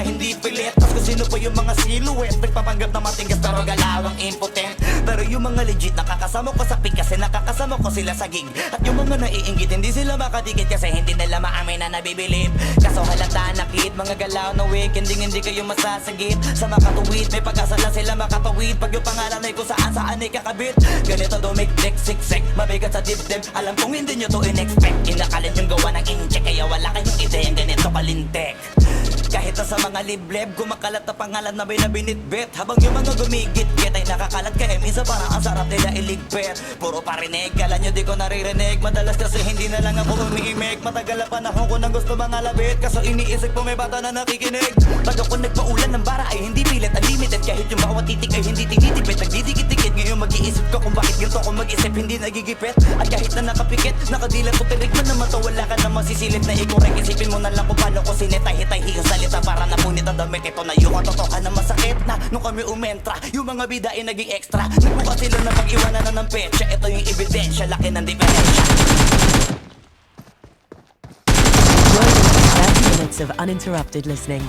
hindi pilit. Mas kung sino pa yung mga silhouette nagpapanggap na matigas pero galawang impotent. Pero yung mga legit nakakasama ko sa pig kasi nakakasama ko sila sa gig. At yung mga naiinggit hindi sila makadikit kasi hindi nila maamin na nabibilib. Kaso halata nakit mga galaw na weak, hindi kayo masasagip. Sa makatuwid may pag-asa lang sila makatawid. Pag yung pangalan ay kung saan ay kakabit. Ganito dumikdik siksik, mabigat sa dibdib. Alam kong hindi nyo to in-expect. Inakalit yung gawa ng incheck, kaya wala kayong ideyang ganito kalintek. Kahit na sa mga libleb, kumakalat na pangalan na may nabinitbit. Habang yung mga gumigit-git ay nakakalat kaya minsan parang ang sarap nila iligpit. Puro parinig, kala nyo di ko naririnig. Madalas kasi hindi na lang ako umiimik. Matagal na panahon ko nang gusto mga labit. Kaso iniisip ko may bata na nakikinig. Pag ako nagpaulan ng bara ay hindi pilit, unlimited. Kahit yung bawat titik ay hindi tinitipid. Nagdidikit-dikit, ngayon mag-iisip ko kung bakit ganito ko mag-isip, hindi nagigipit. At kahit na nakapikit, nakadilat ko tinig man naman to. Wala ka na masisilip na ikorek. Isipin mo na lang kung paano ko sinetay-hitay yung salita para napunit ang damit. Ito na yung katotohan na masakit na nung kami umentra, yung mga bida ay naging extra. Nagbuka sila na pag-iwanan na ng petsa. Ito yung ebidensya, laki ng diferensya. Join 30 minutes of uninterrupted listening.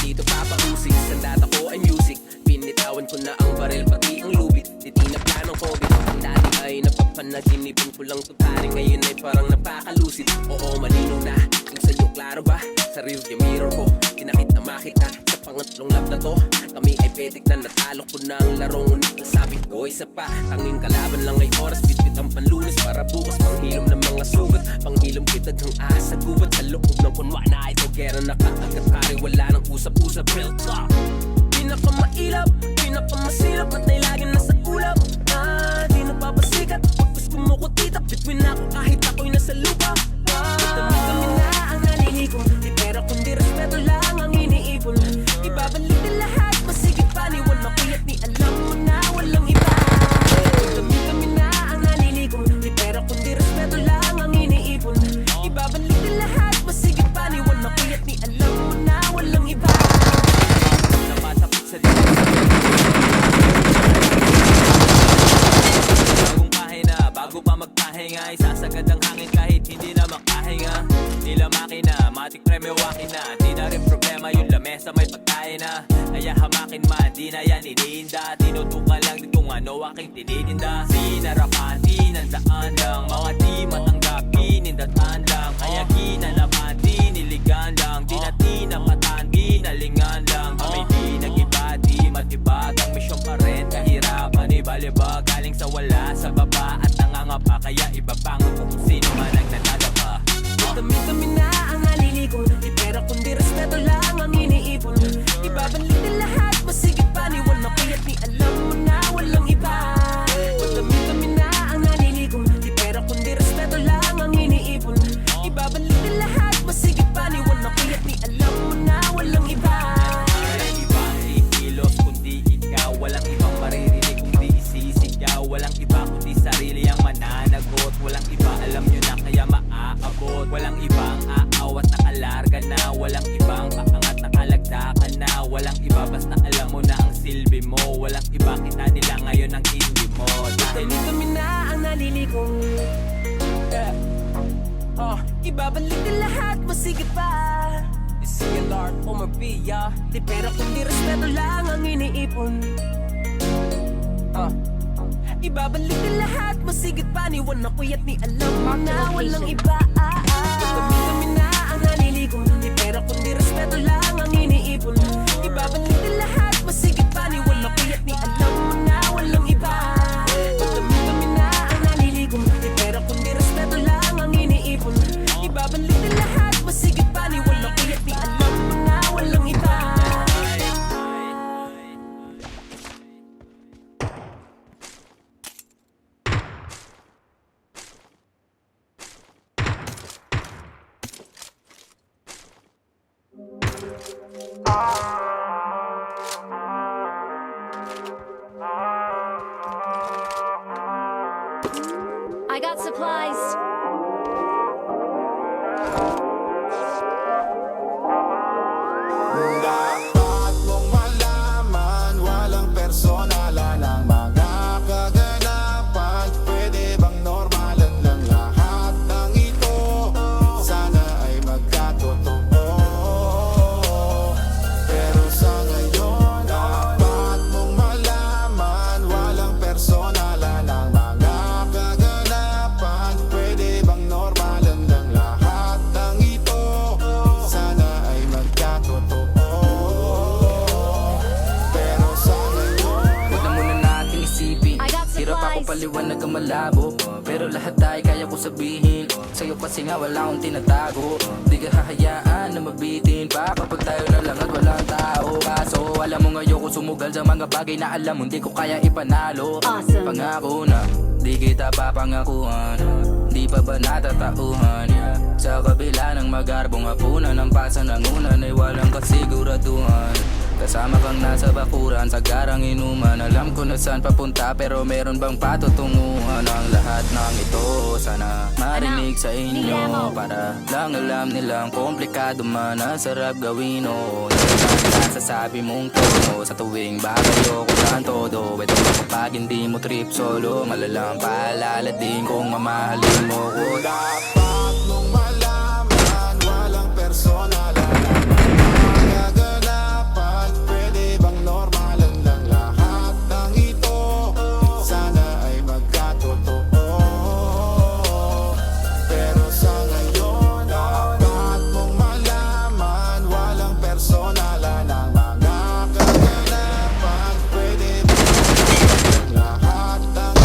Dito papausig, sa data ko ay music. Binitawan ko na ang baril pati ang lubid. Titinapla ng COVID. Ang dati ay napapanaginipin ko lang tutari. Ngayon ay parang napakalusid. Oo, malinaw na, yung sa'yo klaro ba? Sa rearview mirror ko, kinakit na makita. Sa pangatlong lap na to, kami ay petik na natalo ko na ang laro. Ngunit ang sabi ko, isa pa, tanging kalaban lang ay oras. Bitbit ang panlunes para bukas. Panghilom ng mga sugat, panghilom kitag ang asa gubat. Sa loob ng kunwa na ito, gera nakaagat pare. Wala nang usap-usap, real talk. Pinakamailap, pinakamasilap, at ay lagi nasa ulap. Di napapasikat, pagkas kumukutitap. Between ako kahit ako'y nasa lupa. Kami na ang nalilikom. Di pera kundi respeto lang ang iniipon. Ibabalik din lahat, masigit paniwan. Makuyat ni alam mo na walang iba. Kami na ang nalilikom. Di pera kundi respeto lang ang iniipon. Ibabalik din lahat, masigit paniwan. Makuyat ni alam mo na walang iba. Napatapit sa dito. Bagong pahina, bago pa magpahinga, isasagad ang hangin kahit hindi na makahinga. Nila makina, matik premyo wakin na. Di na rin problema yung lamesa may pagkain na. Kaya hamakin man, di na yan iniinda. Tinutukan lang din kung ano aking tinitinda. Sinarapan, tinandaan lang. Mga di matanggap, pinindatan lang. Kaya ginanapan, diniligan lang. Di na tinapatan, dinalingan lang. Kami di nag-iba, di matibag. Ang misyon pa rin, kahirapan, ibalibag. Galing sa wala, sa baba at nangangapa. Kaya ibabangon kung sino man ang nanadapa. Kami na ang naliligon. Di pera kundi respeto lang ang iniipon. Ibabalik din lahat, masigit paniwan. Makuyat ni alam mo na walang iba. Kami na ang naliligon. Di pera kundi respeto lang ang iniipon. Ibabalik din lahat, masigit paniwan. Makuyat ni alam mo na walang iba. Walang ibang ikilos kundi ikaw. Walang ibang maririnig kundi isisigaw. Walang iba kundi sarili ang mananagot. Walang iba alam nyo na kaya maaabot. Walang ibang aawat nakalarga na. Walang ibang kaangat nakalagdakan na. Walang iba basta alam mo na ang silbi mo. Walang iba kita nila ngayon ang hindi mo. Dahil kami na ang nalilikong. Ibabalik din lahat, masigit pa. CLR, Omarbia. Di pera kundi respeto lang ang iniipon. Ibabalik din lahat, masigit paniwan. Nakuyat ni alam mo na walang iba. Kami na ang naliligong. Di pera kundi respeto lang ang iniipon. Ibabalik din lahat, masigit paniwan. Nakuyat ni alam mo na walang iba. Kami na ang naliligong. Di pera kundi respeto lang ang iniipon. Ibabalik din lahat, masigit paniwan. Nakuyat ni alam mo na walang iba. supplies. Dapat mong malaman, walang personalan ang mga kaganapan. Pwede bang normalan lang lahat ng ito? Sana ay magkatotoo. Pero sa ngayon, dapat mong malaman, walang personalan ang mga kaganapan. Pwede bang normalan lang lahat ng ito? Sana ay magkatotoo. Pero sa ngayon, Huwag na muna nating isipin. I got Hirap ako supplies. paliwanag ang malabo, pero lahat ay kaya ko sabihin. Sa'yo kasi nga wala akong tinatago. Di ka hahayaan na mabitin pa kapag tayo na lang at walang tao. Kaso alam mo ngayon ko sumugal sa mga bagay na alam mo hindi ko kaya ipanalo. Awesome. Pangako na di kita papangakuhan, di pa ba natatauhan? Sa kabila ng magarbong hapunan, ang pasa ng unan ay walang kasiguraduhan. Kasama kang nasa bakuran, sa garang inuman. Alam ko na saan papunta, pero meron bang patutunguhan? Ang lahat ng ito, sana marinig sa inyo. Para lang alam nilang komplikado man, ang sarap gawin o nasasabi mong tono. Sa tuwing bagay ko ang todo. Ito kapag hindi mo trip solo, malalang paalala din kung mamahalin mo ko. dapat mong malaman, walang personalan ang mga kaganapan. Pwede bang normalan lang lahat ng ito? Sana ay magkatotoo. Pero sa ngayon, dapat mong malaman, walang personalan ang mga kaganapan. Pwede bang normalan lang lahat ng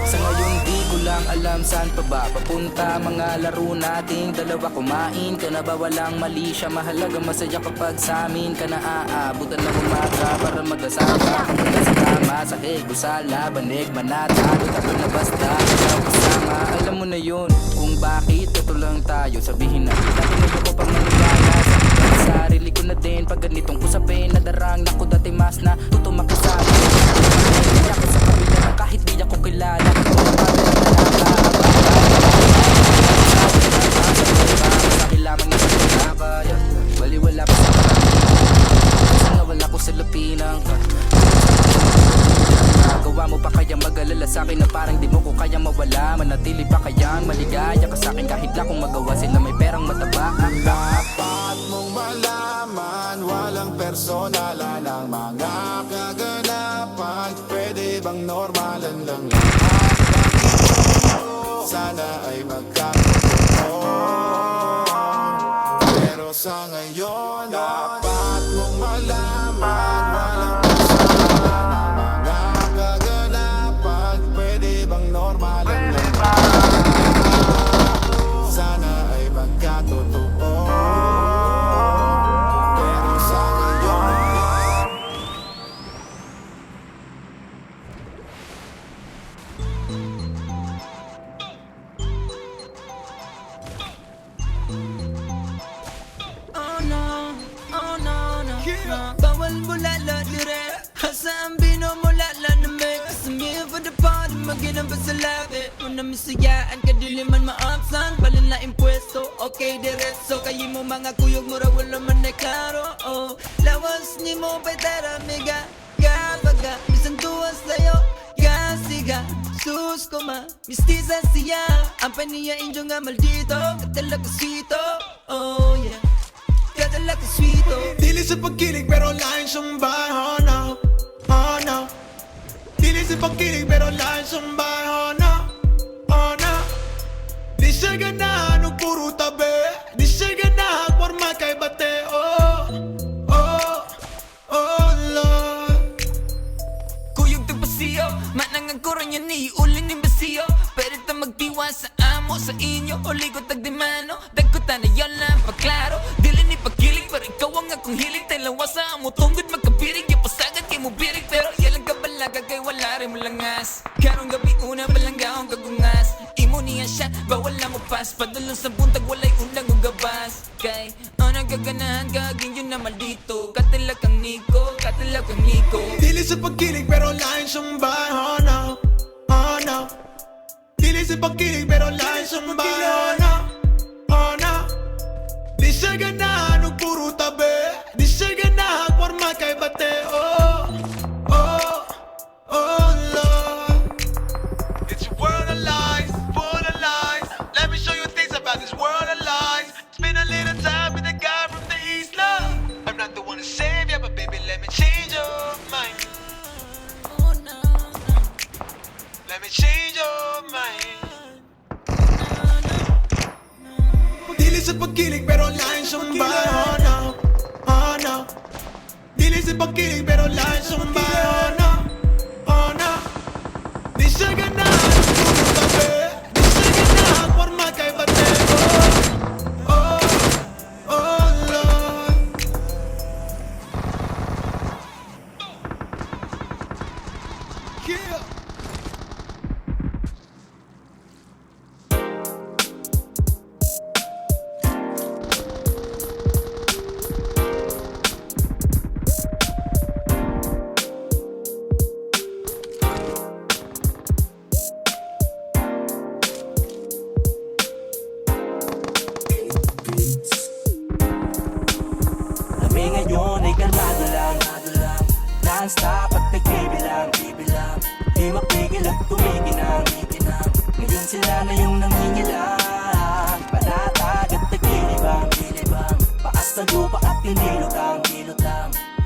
Sa ngayon di ko lang alam saan pa ba papunta. Mga laro nating dalawa, kumain ka na ba? Walang mali siya, mahalaga masaya kapag sa amin ka na aabutan ng umaga para mag-asama. Kung sa tama, sa hego, sala, banig, manata, ito na basta ikaw kasama. Alam mo na yun kung bakit ito lang tayo. Sabihin na natin na ko pang maniwala sa sarili ko na din. Pag ganitong usapin, nadarang ako dati mas na tutumak ko sa akin. Kaya ako sa kabila na kahit di ako kilala. Baliwala ko sa kasi nga wala ko sa lapinang ka. Gawa mo pa kaya mag-alala sa'kin na parang di mo ko kaya mawala. Manatili pa kayang maligaya ka sa'kin kahit lang kung magawa sila may perang mataba. Dapat mong malaman, walang personalan ang mga kaganapan. Pwede bang normalan lang lahat ng ito? Sana ay magkatotoo. Pero sa ngayon, dapat mong malaman, walang personalan ang mga kaganapan. Pwede bang normalan lang lahat ng ito? Sana ay magkatotoo. Pero sa ngayon, Oh no, oh no, no, no. Bawal bulala dire Hasaan binumulala na may Kasamihan for the party Maginang ba sa labi Una misayaan kadiliman maapsan Balin na impuesto, okay diretso Kayi mo mga kuyog mura wala man ay klaro oh. Lawas ni mo petera miga Gabaga, bisan tuwas layo Gasiga, sus ko ma Mistiza siya Ang paniya inyo nga maldito Katalaga sito, oh yeah Katalaga sweeto Dili sa pagkilig pero lain sumbay, oh no, oh no. Dili sa pagkilig pero lain sumbay, oh no, oh no. Di siya ganahan o puro tabi, di siya ganahan forma kay bate, oh, oh, oh Lord. Kuyog tagpasiyo Manang ang kurang yan iulin ng basiyo Pwede ta magdiwa sa amo sa inyo O ligot tagdimano Dagkutan na yon lang paklaro Dili ni pagkilig pero ikaw ang akong hiling Talawa sa amo tunggod magkapirig Ipasagat kay mo birig pero yalang kabalaga kay wala rin mo langas Karong gabi una balanggaong kagungas Imo niya siya bawal na mo pas Padulong sa buntag walay unang ugabas Kay ano kaganahan gagawin yun na maldito. Katilag kang Nico, katilag kang Nico. Dili sa pagkilig pero lain sumbay, oh no, oh no. Dili sa pagkilig pero lain sumbay, oh no, oh no. Di siya ganahan o puro tabi, di siya ganahan forma kay bate, oh, oh, oh Lord. It's a world of lies, full of lies. Let me show you things about this world of lies. Spend a little time with a guy from the east, love. I'm not the one to save you, but baby, let me change your mind. Let me change your mind. Dili sa pagkilig pero lain sumbay, oh no, oh no. Dili sa pagkilig pero lain sumbay, oh no, oh no. Di siya ganahan puro tabi, di siya ganahan forma kay bate, oh, oh, oh Lord. Yeah. Kami ngayon ay kalmado lang, non-stop at nagbibilang, di mapigil at kumikinang. Ngayon sila na yung nangingilang, panatag at nagdilibang, paas ng lupa at tinilutang,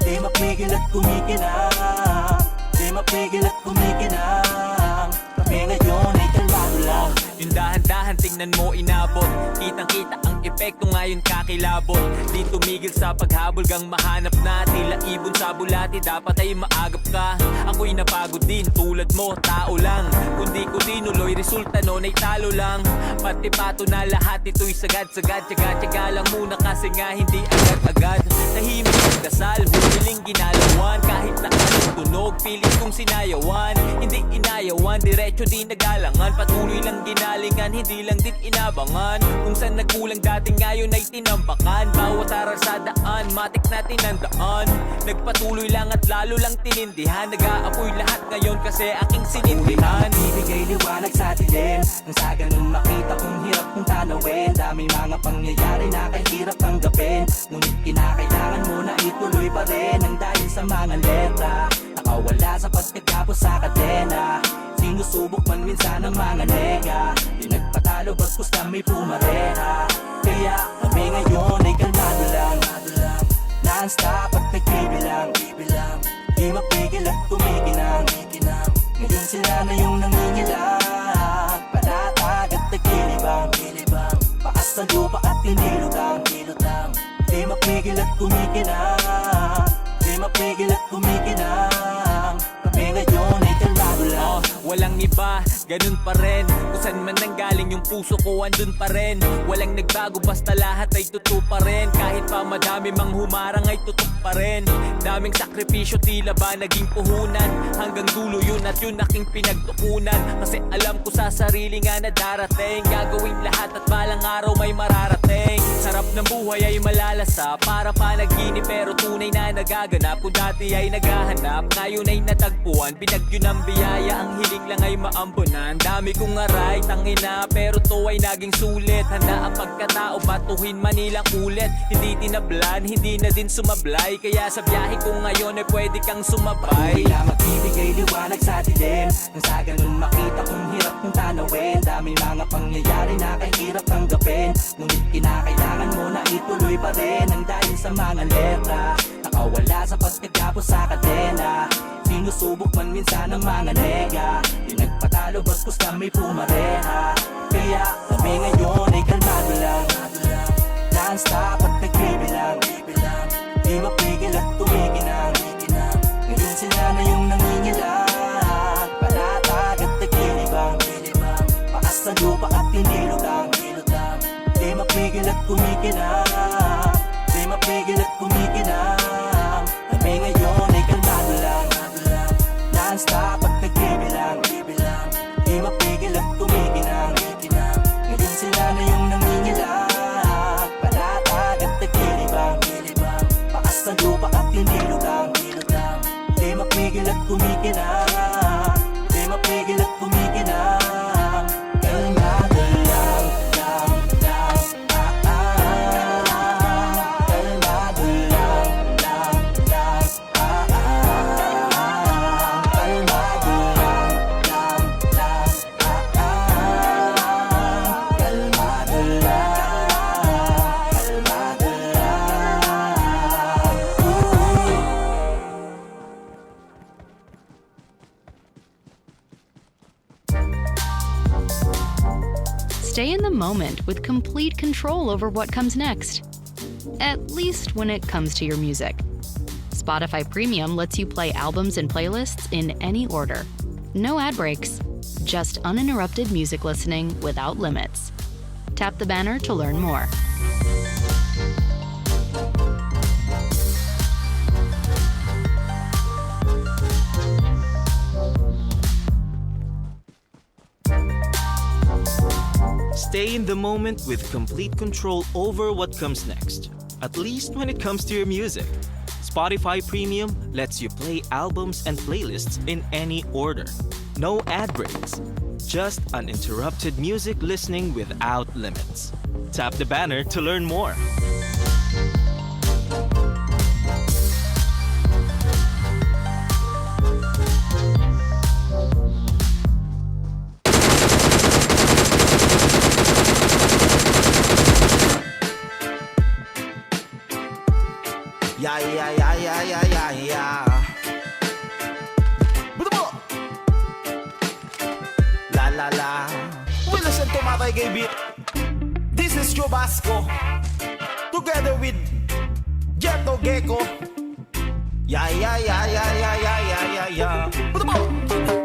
di mapigil at kumikinang, di mapigil at kumikinang. Kami ngayon ay kalmado lang. Yung dahan-dahan tingnan mo inabot, kitang-kita ang epekto ngayon kakilabot. Di tumigil sa paghabol gang mahanap na, tila ibon sa bulati dapat ay maagap ka. Ako'y napagod din tulad mo, tao lang. Kundi ko dinuloy, resulta nun ay talo lang. Pati pato na lahat ito'y sagad-sagad, tsaga-tsaga lang muna kasi nga hindi agad-agad. Tahimik ang dasal, humiling ginalawan, kahit na anong tunog, pilit kong sinayawan. Hindi inayawan, diretso di nagalangan, patuloy lang ginalingan, hindi lang din inabangan. Kung saan nagkulang dati ngayon ay tinambakan, bawat aral sa daan, matik na tinandaan. Nagpatuloy lang at lalo lang tinindihan, nag-aapoy lahat ngayon kasi aking sinindihan. Ibigay liwanag sa dilim, nang sa ganun makita kong hirap kong tanawin. Daming mga pangyayari na kahirap tanggapin, ngunit kinakailangan mo na ituloy pa rin. Nang dahil sa mga letra, nakawala sa pagkagapos sa kadena. Sinusubok man minsan ang mga nega, di nagpatalo bagkus na may pumareha. Kaya kami ngayon ay kalmado lang, non-stop at nagbibilang, di mapigil at kumikinang. Ngayon sila na yung nangingilang, panatag at nagdilibang, paas ng lupa at tinilutang, di mapigil at kumikinang, di mapigil at kumikinang. Kami ngayon ay kalmado lang. Walang iba, ganun pa rin. Kung saan man nanggaling yung puso ko, andun pa rin. Walang nagbago, basta lahat ay totoo pa rin. Kahit pa madami mang humarang ay tutok pa rin. Daming sakripisyo, tila ba naging puhunan. Hanggang dulo yun at yun aking pinagtukunan. Kasi alam ko sa sarili nga na darating, gagawin lahat at balang araw may mararating. Sarap ng buhay ay malalasa, para panaginip pero tunay na nagaganap. Kung dati ay naghahanap, ngayon ay natagpuan. Binagyo ng biyaya, ang hiling lang ay maambunan. Dami kong aray, tangina, pero to ay naging sulit. Handa ang pagkatao, batuhin Manilang ulit. Hindi tinablan, hindi na din sumablay, kaya sa biyahe ko ngayon ay pwede kang sumabay. Tila magbibigay liwanag sa dilim, nang sa ganun makita kong hirap kong tanawin. Daming mga pangyayari na kahirap tanggapin, ngunit kinakailangan mo na ituloy pa rin. Nang dahil sa mga letra, nakawala sa pagkagapos sa kadena. Sinusubok man minsan ang mga nega, di nagpatalo bagkus na may pumareha. Kaya kami ngayon ay kalmado lang, non-stop at nagbibilang, di mapigil at tumikinang. Ngayon sila na yung nangingilang, panatag at nagdilibang, paas ng lupa at tinilutang, di mapigil at kumikinang, di mapigil at kumikinang. Kami ngayon ay kalmado lang, non-stop at nagbibilang, di mapigil at kumikinang. Ngayon sila na yung nangingilang, panatag at nagdilibang, Stay in the moment with complete control over what comes next. At least when it comes to your music. Spotify Premium lets you play albums and playlists in any order. No ad breaks, just uninterrupted music listening without limits. Tap the banner to learn more. Stay in the moment with complete control over what comes next, at least when it comes to your music. Spotify Premium lets you play albums and playlists in any order. No ad breaks, just uninterrupted music listening without limits. Tap the banner to learn more. Yeah, yeah, yeah, yeah, yeah, yeah, yeah. Buto La la la. We listen to my reggae beat. This is Joe Basco, together with Ghetto Gecko. Yeah, yeah, yeah, yeah, yeah, yeah, yeah, yeah, yeah. Buto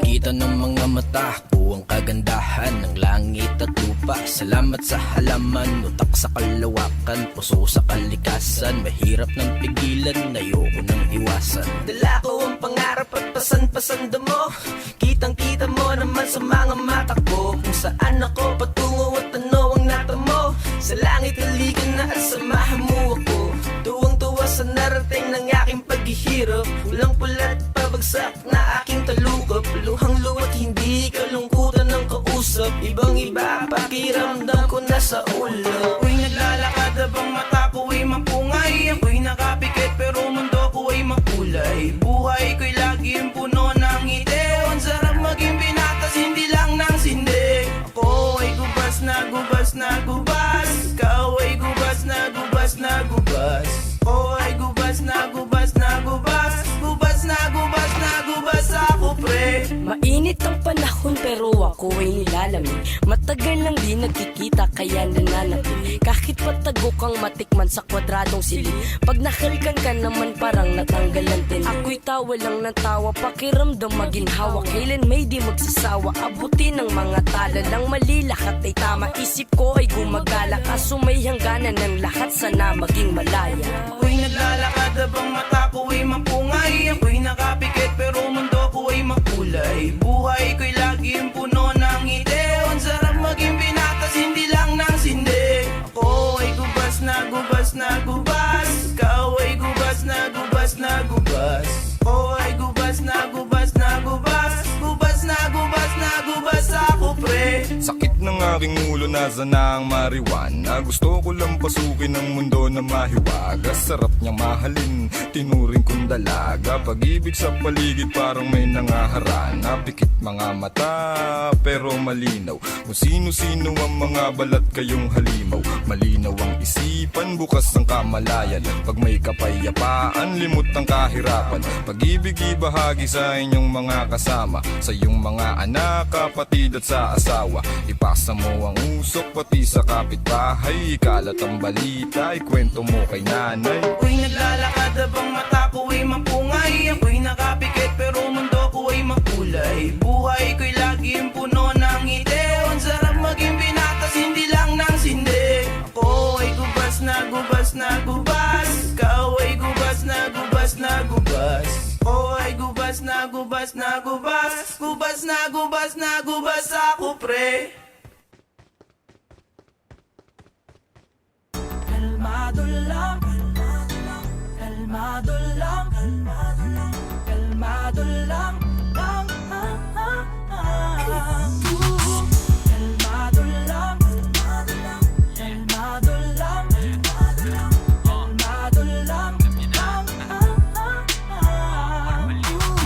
Kita ng mga mata ko ang kagandahan ng langit at lupa. Salamat sa halaman, utak sa kalawakan, puso sa kalikasan. Mahirap ng pigilan, ayoko nang iwasan. Dala ko ang pangarap at pasan-pasanda mo. Kitang-kita mo naman sa mga mata ko kung saan ako patungo at ano ang natamo. Sa langit halikan na at samahan mo ako. Tuwang-tuwa sa narating ng aking paghihirap. Pulang-pulat pabagsak na aking talukap. Luhang luwat hindi kalungkutan ng kausap. Ibang-iba pakiramdam ko na sa ulo. Ako'y naglalakad habang mata ko ay mapungay. Ako'y nakapikit pero mundo ko ay makulay. Buhay ko'y laging puno ng ngiti. Ang sarap maging binatas, hindi lang ng sindi. Ako ay gubas na gubas na gubas. Ikaw ay gubas na gubas na gubas. Ako ay gubas na gubas na gubas. Gubas na gubas na gubas ako pre. Mainit ang panahon pero ako ay nilalamig. Matagal lang di nagkikita kaya nananapin. Kahit patago kang matikman sa kwadradong silid. Pag nakalkan ka naman parang natanggal ang tinig. Ako'y tawa lang ng tawa, pakiramdam maginhawa. Kailan may di magsasawa, abutin ng mga tala lang. Malilakat ay tama, isip ko ay gumagala. Kaso may hangganan ng lahat, sana maging malaya. Ako'y naglalakad habang mata ko ay mapungay. Ako'y nakapikit pero mundo ko ay makulay. Buhay ko'y laging puno ng ngiti. Ang sarap maging binatas, hindi lang ng sindi. Ako ay gubas na gubas na gubas. Ikaw ay gubas na gubas na gubas. Ako ay gubas na gubas na gubas. Gubas na gubas na gubas ako pre. Sakit ng aking ulo, nasa na ang marijuana. Gusto ko lang pasukin ang mundo na mahiwaga. Sarap niyang mahalin, tinuring kong dalaga. Pag-ibig sa paligid parang may nangaharana. Pikit mga mata pero malinaw. Kung sino-sino ang mga balat kayong halimaw. Malinaw ang isipan, bukas ang kamalayan. Pag may kapayapaan, limot ang kahirapan. Pag-ibig ibahagi sa inyong mga kasama, sa iyong mga anak, kapatid at sa asawa. Ipasa mo ang usok pati sa kapitbahay. Ikalat ang balita, ikwento mo kay nanay. Ako'y naglalakad habang mata ko ay mapungay. Ako'y nakapikit pero mundo ko ay makulay. Buhay ko'y laging puno ng ngiti. Ang sarap maging binatas, hindi lang ng sindi. Ako ay gubas na gubas na gubas. Ikaw ay gubas na gubas na gubas. Ako ay gubas na gubas na gubas. Gubas na gubas na gubas ako pre. Kalmado lang, kalmado lang, kalmado lang, kalmado lang, kalmado lang, kalmado lang, kalmado lang.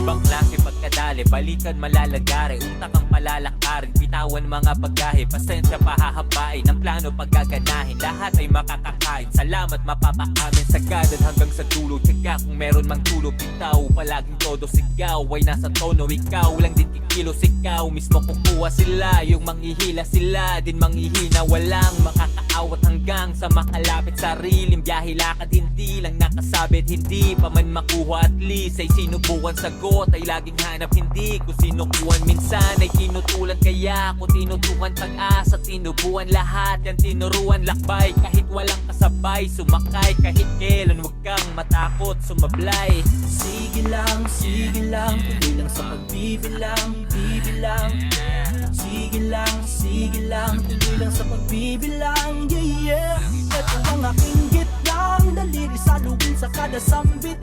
Ibang klase pagkadali sakali Balikan malalagari, utak ang palalakarin Bitawan mga bagahe, pasensya pahahabain Ang plano paggaganahin, lahat ay makakakain Salamat mapapaamin sagad at hanggang sa dulo Tiyaga kung meron mang tulo, bitaw palaging todo Sigaw ay nasa tono, ikaw lang din kikilos Ikaw mismo kukuha sila, yung manghihila sila Din manghihina, walang makakaawat hanggang sa makalapit Sariling biyahe lakad, hindi lang nakasabit Hindi pa man makuha at least ay sinubukan Sagot ay laging hanap, hindi ko sinukuhan Minsan ay tinutulan kaya ako tinutukan Pag-asa, tinubuan lahat yan tinuruan Lakbay kahit walang kasabay Sumakay kahit kailan, huwag kang matakot sumablay Sige lang, tuloy lang sa pagbibilang, bibilang Sige lang, tuloy lang sa pagbibilang, yeah, yeah Ito ang aking gitlang, daliri sa luwin sa kada sambit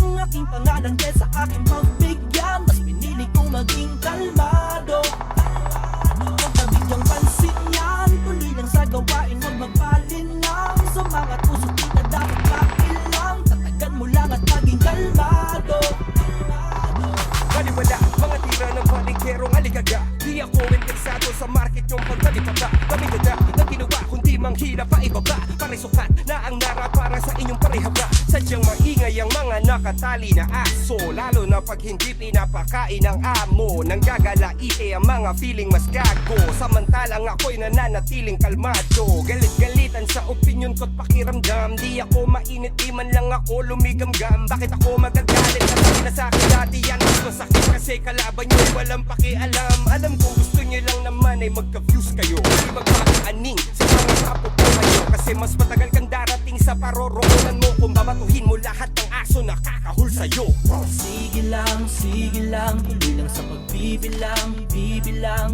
ng aking pangalan kesa aking pagbigyan Mas pinili kong maging kalmado Huwag na bigyang pansin yan, tuloy lang sa gawain Huwag magpalinlang sa mga puso di na dapat kailang Tatagan mo lang at maging kalmado Baliwala, mga tira ng balikherong aligaga Di ako interesado sa market yung pagbalipata Kami ganda, na ginawa kundi manghila pa ibaba Parisukat na ang nara para sa inyong parehaba Sadyang maingay ang mga nakatali na aso Lalo na pag hindi pinapakain ng amo Nang gagalaite ang mga feeling mas gago Samantalang ako'y nananatiling kalmado Galit-galitan sa opinion ko't pakiramdam Di ako mainit, di man lang ako lumigamgam Bakit ako magagalit kasi na sa akin dati yan Mas masakit kasi kalaban nyo walang pakialam Alam ko gusto nyo lang naman ay magka-views kayo Di magpapaaning sa mga kapupuhan nyo Kasi mas matagal kang darating sa paroroonan mo Kung babatuhin mo lahat ng aso na kakahul sa'yo Sige lang, tuloy lang sa pagbibilang, bibilang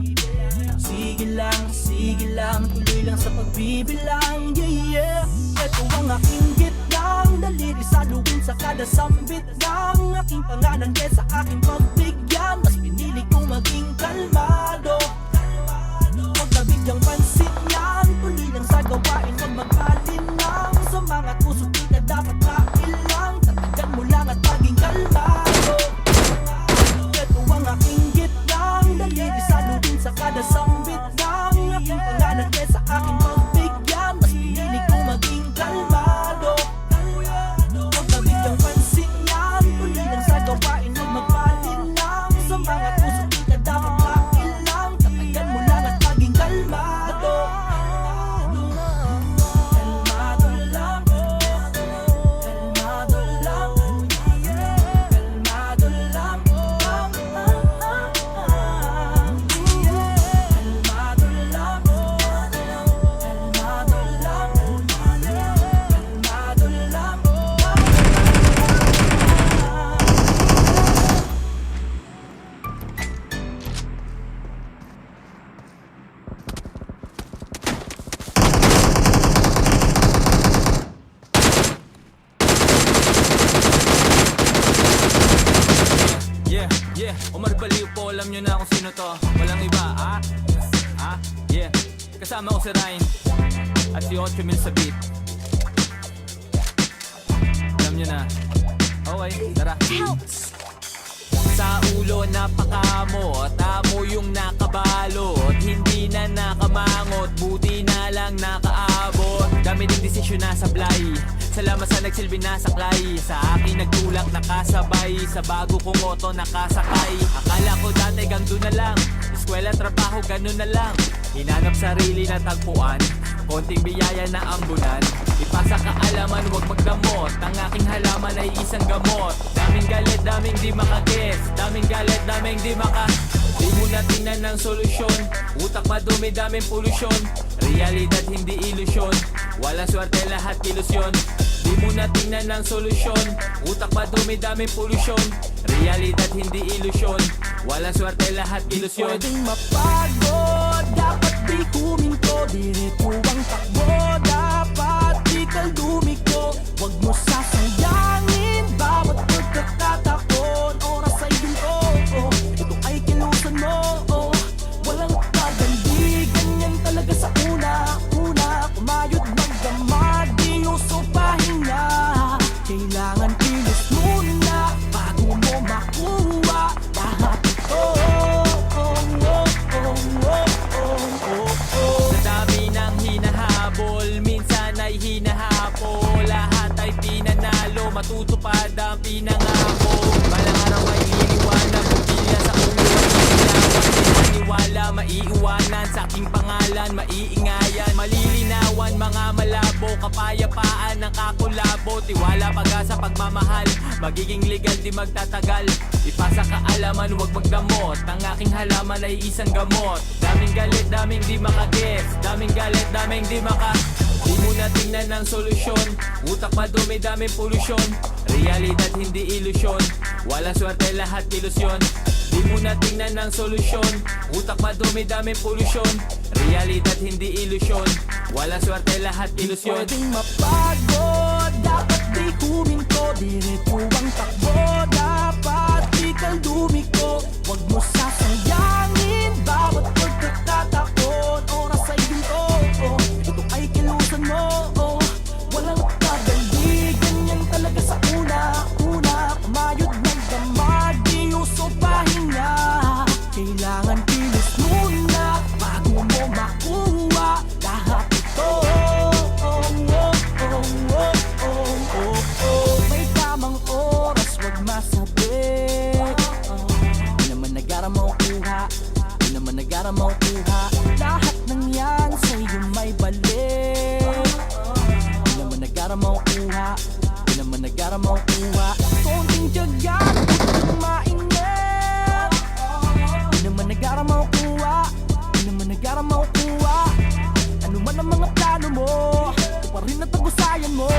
Sige lang, tuloy lang sa pagbibilang, yeah, yeah Ito ang aking gitlang, daliri sa luwin sa kada sambit ng aking pangalan kesa aking pagbigyan Mas pinili kong maging kalmado Huwag na bigyang pansin yan, tuloy lang sa gawain Huwag magpalinang sa mga puso di na dapat kailang Tatagan mo lang at maging kalmado Ito ang aking gitlang, daliri sa luwin sa kada sambit ng aking pangalan kesa aking pagbigyan Mas pinili kong maging kalmado Huwag na bigyang pansin yan, tuloy lang sa gawain Huwag magpalinang sa mga puso di na dapat kailang Tatagan mo lang at maging kalmado Kalmado lang Kalmado lang Kalmado lang Kalmado lang Kalmado lang Yeah, Omar Baliw po, alam nyo na kung sino to Walang iba, yeah Kasama ko si Ryan At si 8 mil sa beat Alam nyo na Okay, tara Sa ulo napakamot Amo yung nakabalot Hindi na nakamangot Buti na lang nakaabot Dami din desisyon na sablay Salamat sa nagsilbi na saklay Sa akin nagtulak nakasabay Sa bago kong oto nakasakay Akala ko dati gang doon na lang Eskwela, trabaho, ganun na lang Hinanap sarili na tagpuan Konting biyaya na ambunan Ipasa kaalaman, huwag magdamot Ang aking halaman ay isang gamot Daming galit, daming di makaguess Daming galit, daming di maka Di mo na tingnan ng solusyon Utak madumi, daming polusyon Realidad hindi ilusyon Walang swerte, lahat ilusyon Di mo na tingnan ng solusyon Utak madumi, daming polusyon Realidad hindi ilusyon Walang swerte, lahat ilusyon Pwedeng mapagod, dapat di huminto Diretso ang takbo, dapat di kaldumiko Huwag mo sasayangin, bawat pagkakataon Oras ay ginto, ito ay kilusan mo Walang pagandi, ganyan talaga sa una Kumayod magdamag, di uso pahinga Kailangan kilos muna, bago mo makuha Lahat matutupad ang pinangako. Balang araw ay liliwanag, pumilya sa ulo at pinaniwala, maiiwanan sa aking pangalan, maiingayan, malilinawan, mga malabo, kapayapaan ng kakulabo, tiwala, pag-asa, pagmamahal, magiging legal, di magtatagal. Ipasa kaalaman, huwag magdamot, ang aking halaman ay isang gamot. Daming galit, daming di makagets, daming galit, daming di maka. Di mo na tingnan ng solusyon, utak madumi, daming polusyon, realidad hindi ilusyon, walang swerte, lahat ilusyon. Di mo na tingnan ng solusyon, utak madumi, daming polusyon, realidad hindi ilusyon, walang swerte, lahat ilusyon. Pwedeng mapagod, dapat di huminto, diretso ang takbo, dapat di kang dumiko. Huwag mo sasayangin bawat pagkatatakot, oras ay ginto, ito ay kilusan mo, walang kadali, ganyan talaga sa una, kumayod ng damag, di uso pahinga, kailangan kilos muna bago mo makuha lahat ito. May tamang oras, wag masabi, di naman nagara mo kuha, di naman nagara mo kuha, lahat ng yan sa'yo may balik. Di naman nagara mo kuha, di naman nagara mo kuha, konting tiyaga, huwag mainit. Di naman nagara mo kuha, di naman nagara mo kuha, ano man ang mga plano mo, ito pa rin ang tagusayan mo.